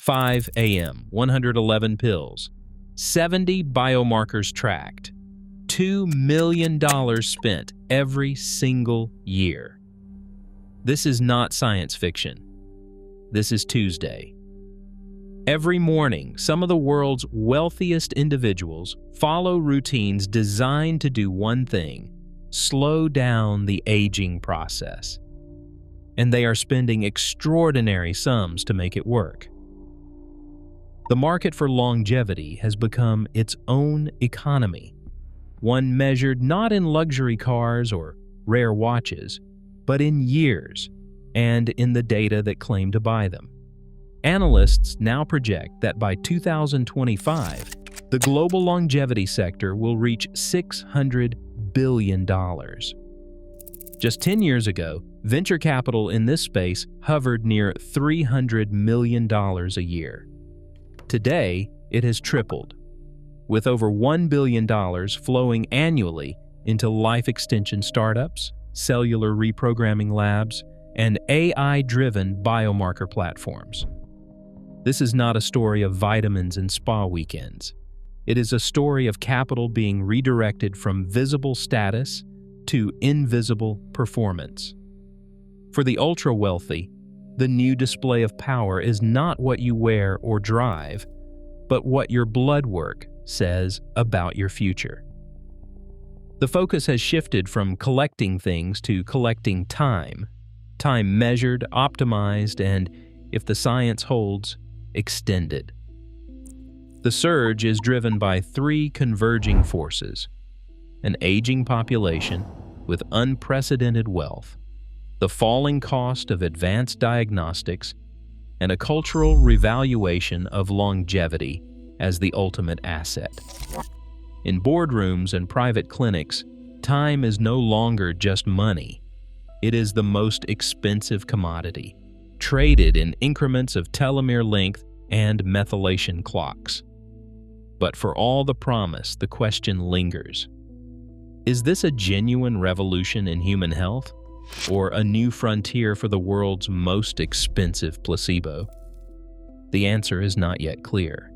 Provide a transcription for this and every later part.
5 a.m., 111 pills, 70 biomarkers tracked, $2 million spent every single year. This is not science fiction. This is Tuesday. Every morning, some of the world's wealthiest individuals follow routines designed to do one thing: slow down the aging process. And they are spending extraordinary sums to make it work. The market for longevity has become its own economy, one measured not in luxury cars or rare watches, but in years and in the data that claim to buy them. Analysts now project that by 2025, the global longevity sector will reach $600 billion. Just 10 years ago, venture capital in this space hovered near $300 million a year. Today, it has tripled, with over $1 billion flowing annually into life extension startups, cellular reprogramming labs, and AI-driven biomarker platforms. This is not a story of vitamins and spa weekends. It is a story of capital being redirected from visible status to invisible performance. For the ultra-wealthy, the new display of power is not what you wear or drive, but what your blood work says about your future. The focus has shifted from collecting things to collecting time measured, optimized, and, if the science holds, extended. The surge is driven by three converging forces: an aging population with unprecedented wealth, the falling cost of advanced diagnostics, and a cultural revaluation of longevity as the ultimate asset. In boardrooms and private clinics, time is no longer just money. It is the most expensive commodity, traded in increments of telomere length and methylation clocks. But for all the promise, the question lingers: is this a genuine revolution in human health, or a new frontier for the world's most expensive placebo? The answer is not yet clear.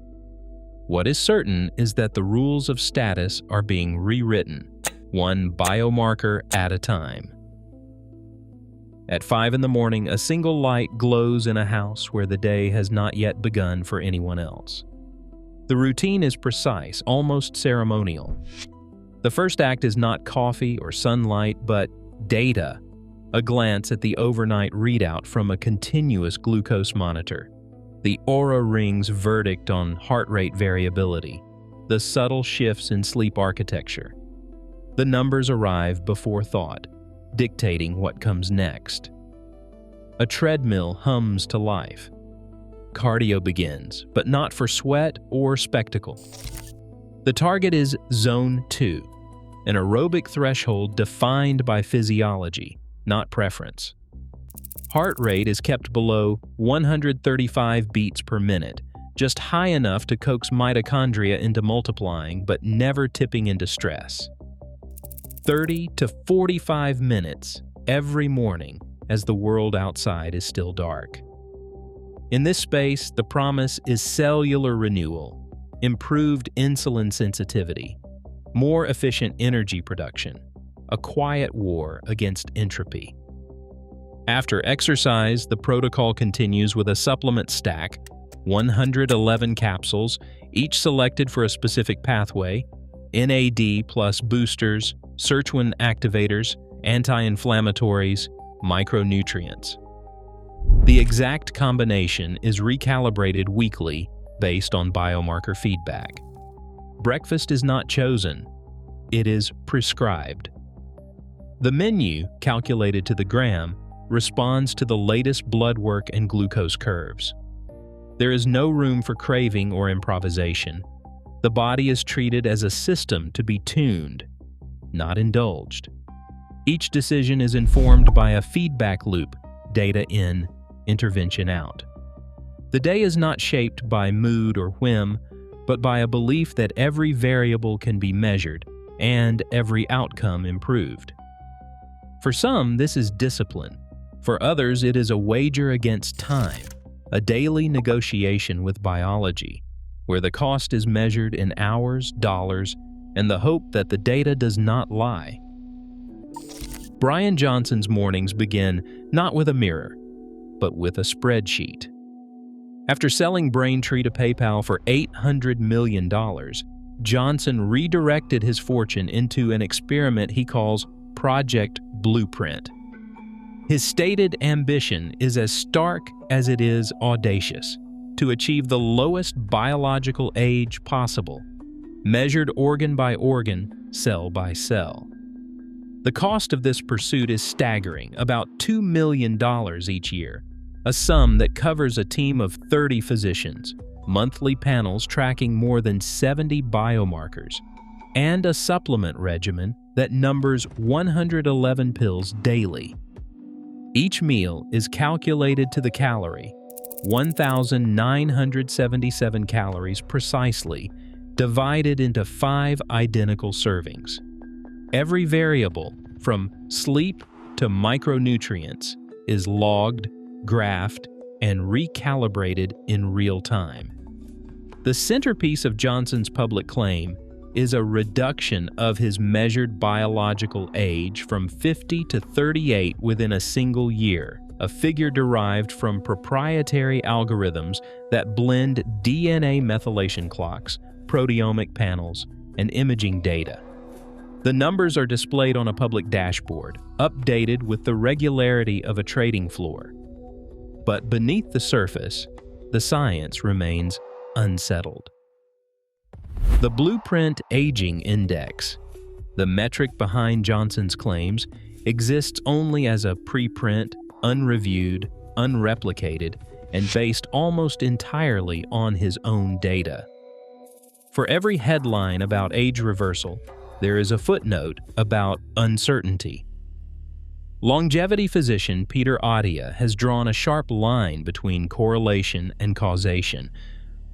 What is certain is that the rules of status are being rewritten, one biomarker at a time. At 5 in the morning, a single light glows in a house where the day has not yet begun for anyone else. The routine is precise, almost ceremonial. The first act is not coffee or sunlight, but data, a glance at the overnight readout from a continuous glucose monitor, the Oura Ring's verdict on heart rate variability, the subtle shifts in sleep architecture. The numbers arrive before thought, dictating what comes next. A treadmill hums to life. Cardio begins, but not for sweat or spectacle. The target is Zone 2, an aerobic threshold defined by physiology, not preference. Heart rate is kept below 135 beats per minute, just high enough to coax mitochondria into multiplying but never tipping into stress. 30 to 45 minutes every morning as the world outside is still dark. In this space, the promise is cellular renewal, improved insulin sensitivity, more efficient energy production, a quiet war against entropy. After exercise, the protocol continues with a supplement stack, 111 capsules, each selected for a specific pathway, NAD plus boosters, sirtuin activators, anti-inflammatories, micronutrients. The exact combination is recalibrated weekly based on biomarker feedback. Breakfast is not chosen, it is prescribed. The menu, calculated to the gram, responds to the latest blood work and glucose curves. There is no room for craving or improvisation. The body is treated as a system to be tuned, not indulged. Each decision is informed by a feedback loop, data in, intervention out. The day is not shaped by mood or whim, but by a belief that every variable can be measured and every outcome improved. For some, this is discipline. For others, it is a wager against time, a daily negotiation with biology, where the cost is measured in hours, dollars, and the hope that the data does not lie. Brian Johnson's mornings begin not with a mirror, but with a spreadsheet. After selling Braintree to PayPal for $800 million, Johnson redirected his fortune into an experiment he calls Project Blueprint. His stated ambition is as stark as it is audacious: to achieve the lowest biological age possible, measured organ by organ, cell by cell. The cost of this pursuit is staggering, about $2 million each year, a sum that covers a team of 30 physicians, monthly panels tracking more than 70 biomarkers, and a supplement regimen that numbers 111 pills daily. Each meal is calculated to the calorie, 1,977 calories precisely, divided into 5 identical servings. Every variable, from sleep to micronutrients, is logged, graphed, and recalibrated in real time. The centerpiece of Johnson's public claim is a reduction of his measured biological age from 50 to 38 within a single year, a figure derived from proprietary algorithms that blend DNA methylation clocks, proteomic panels, and imaging data. The numbers are displayed on a public dashboard, updated with the regularity of a trading floor. But beneath the surface, the science remains unsettled. The Blueprint Aging Index, the metric behind Johnson's claims, exists only as a preprint, unreviewed, unreplicated, and based almost entirely on his own data. For every headline about age reversal, there is a footnote about uncertainty. Longevity physician Peter Attia has drawn a sharp line between correlation and causation,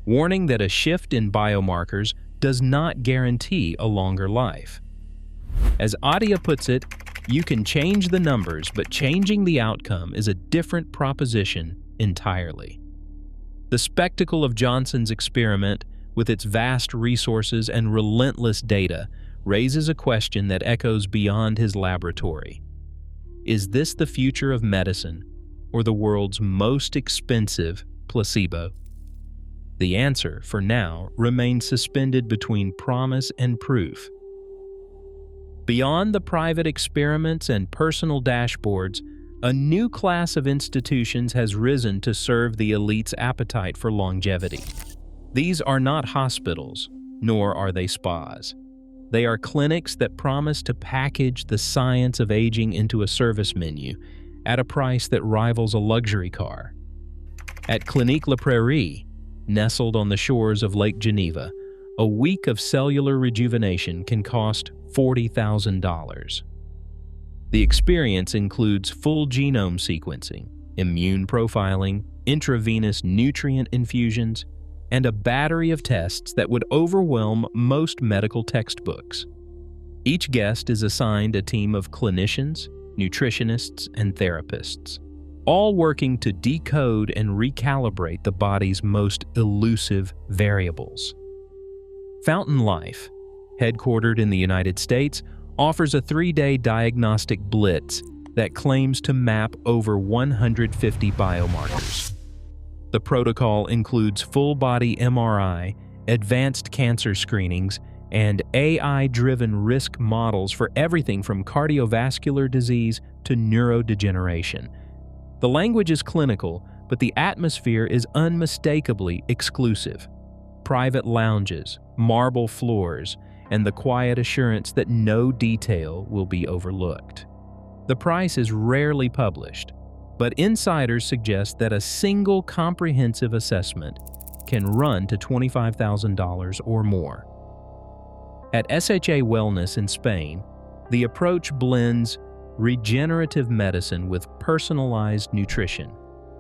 warning that a shift in biomarkers does not guarantee a longer life. As Attia puts it, you can change the numbers, but changing the outcome is a different proposition entirely. The spectacle of Johnson's experiment, with its vast resources and relentless data, raises a question that echoes beyond his laboratory. Is this the future of medicine, or the world's most expensive placebo? The answer, for now, remains suspended between promise and proof. Beyond the private experiments and personal dashboards, a new class of institutions has risen to serve the elite's appetite for longevity. These are not hospitals, nor are they spas. They are clinics that promise to package the science of aging into a service menu at a price that rivals a luxury car. At Clinique La Prairie, nestled on the shores of Lake Geneva, a week of cellular rejuvenation can cost $40,000. The experience includes full genome sequencing, immune profiling, intravenous nutrient infusions, and a battery of tests that would overwhelm most medical textbooks. Each guest is assigned a team of clinicians, nutritionists, and therapists, all working to decode and recalibrate the body's most elusive variables. Fountain Life, headquartered in the United States, offers a 3-day diagnostic blitz that claims to map over 150 biomarkers. The protocol includes full-body MRI, advanced cancer screenings, and AI-driven risk models for everything from cardiovascular disease to neurodegeneration. The language is clinical, but the atmosphere is unmistakably exclusive. Private lounges, marble floors, and the quiet assurance that no detail will be overlooked. The price is rarely published, but insiders suggest that a single comprehensive assessment can run to $25,000 or more. At SHA Wellness in Spain, the approach blends regenerative medicine with personalized nutrition,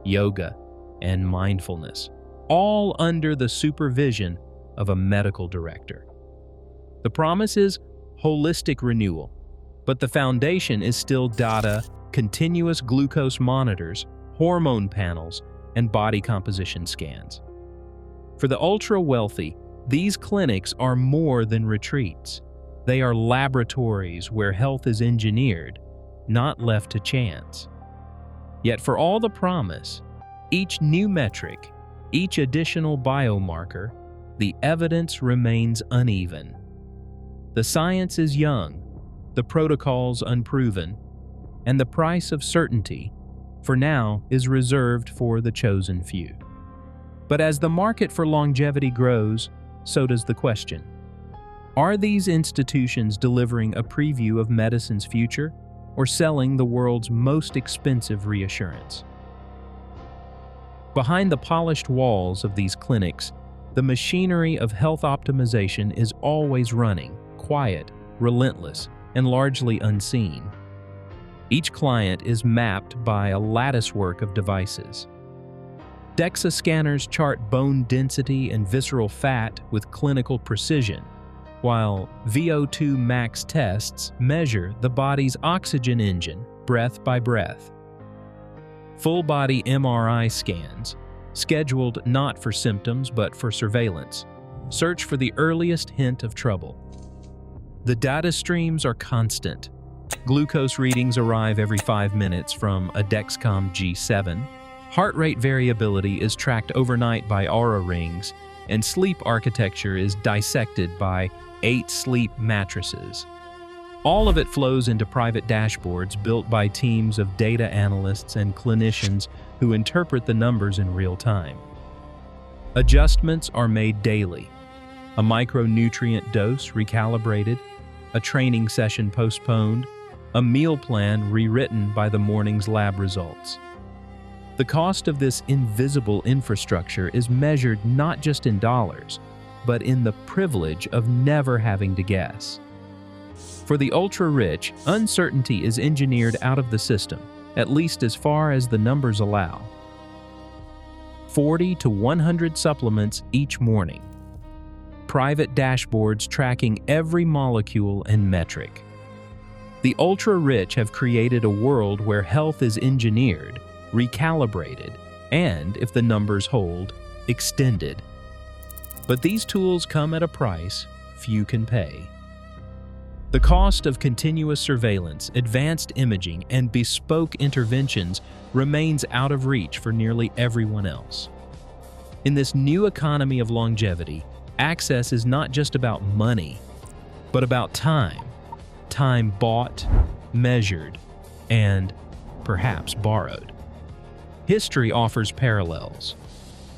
yoga, and mindfulness, all under the supervision of a medical director. The promise is holistic renewal, but the foundation is still data, continuous glucose monitors, hormone panels, and body composition scans. For the ultra-wealthy, these clinics are more than retreats. They are laboratories where health is engineered, not left to chance. Yet for all the promise, each new metric, each additional biomarker, the evidence remains uneven. The science is young, the protocols unproven, and the price of certainty, for now, is reserved for the chosen few. But as the market for longevity grows, so does the question. Are these institutions delivering a preview of medicine's future, or selling the world's most expensive reassurance? Behind the polished walls of these clinics, the machinery of health optimization is always running, quiet, relentless, and largely unseen. Each client is mapped by a latticework of devices. DEXA scanners chart bone density and visceral fat with clinical precision, while VO2 max tests measure the body's oxygen engine breath by breath. Full-body MRI scans, scheduled not for symptoms but for surveillance, search for the earliest hint of trouble. The data streams are constant. Glucose readings arrive every 5 minutes from a Dexcom G7. Heart rate variability is tracked overnight by Oura rings, and sleep architecture is dissected by 8 sleep mattresses. All of it flows into private dashboards built by teams of data analysts and clinicians who interpret the numbers in real time. Adjustments are made daily. A micronutrient dose recalibrated, a training session postponed, a meal plan rewritten by the morning's lab results. The cost of this invisible infrastructure is measured not just in dollars, but in the privilege of never having to guess. For the ultra-rich, uncertainty is engineered out of the system, at least as far as the numbers allow. 40 to 100 supplements each morning. Private dashboards tracking every molecule and metric. The ultra-rich have created a world where health is engineered, recalibrated, and, if the numbers hold, extended. But these tools come at a price few can pay. The cost of continuous surveillance, advanced imaging, and bespoke interventions remains out of reach for nearly everyone else. In this new economy of longevity, access is not just about money, but about time. Time bought, measured, and perhaps borrowed. History offers parallels.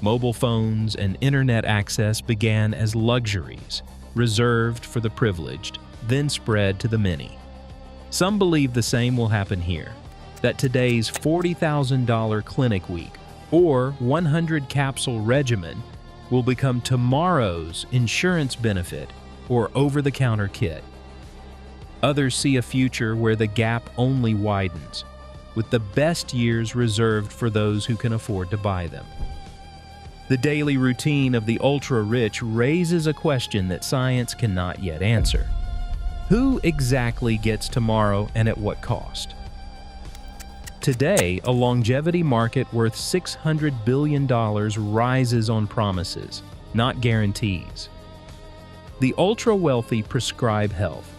Mobile phones and internet access began as luxuries, reserved for the privileged, then spread to the many. Some believe the same will happen here, that today's $40,000 clinic week or 100 capsule regimen will become tomorrow's insurance benefit or over-the-counter kit. Others see a future where the gap only widens, with the best years reserved for those who can afford to buy them. The daily routine of the ultra-rich raises a question that science cannot yet answer. Who exactly gets tomorrow and at what cost? Today, a longevity market worth $600 billion rises on promises, not guarantees. The ultra-wealthy prescribe health,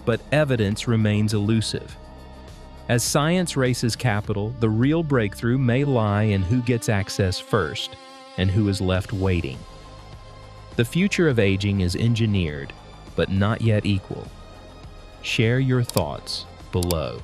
but evidence remains elusive. As science races capital, the real breakthrough may lie in who gets access first and who is left waiting. The future of aging is engineered, but not yet equal. Share your thoughts below.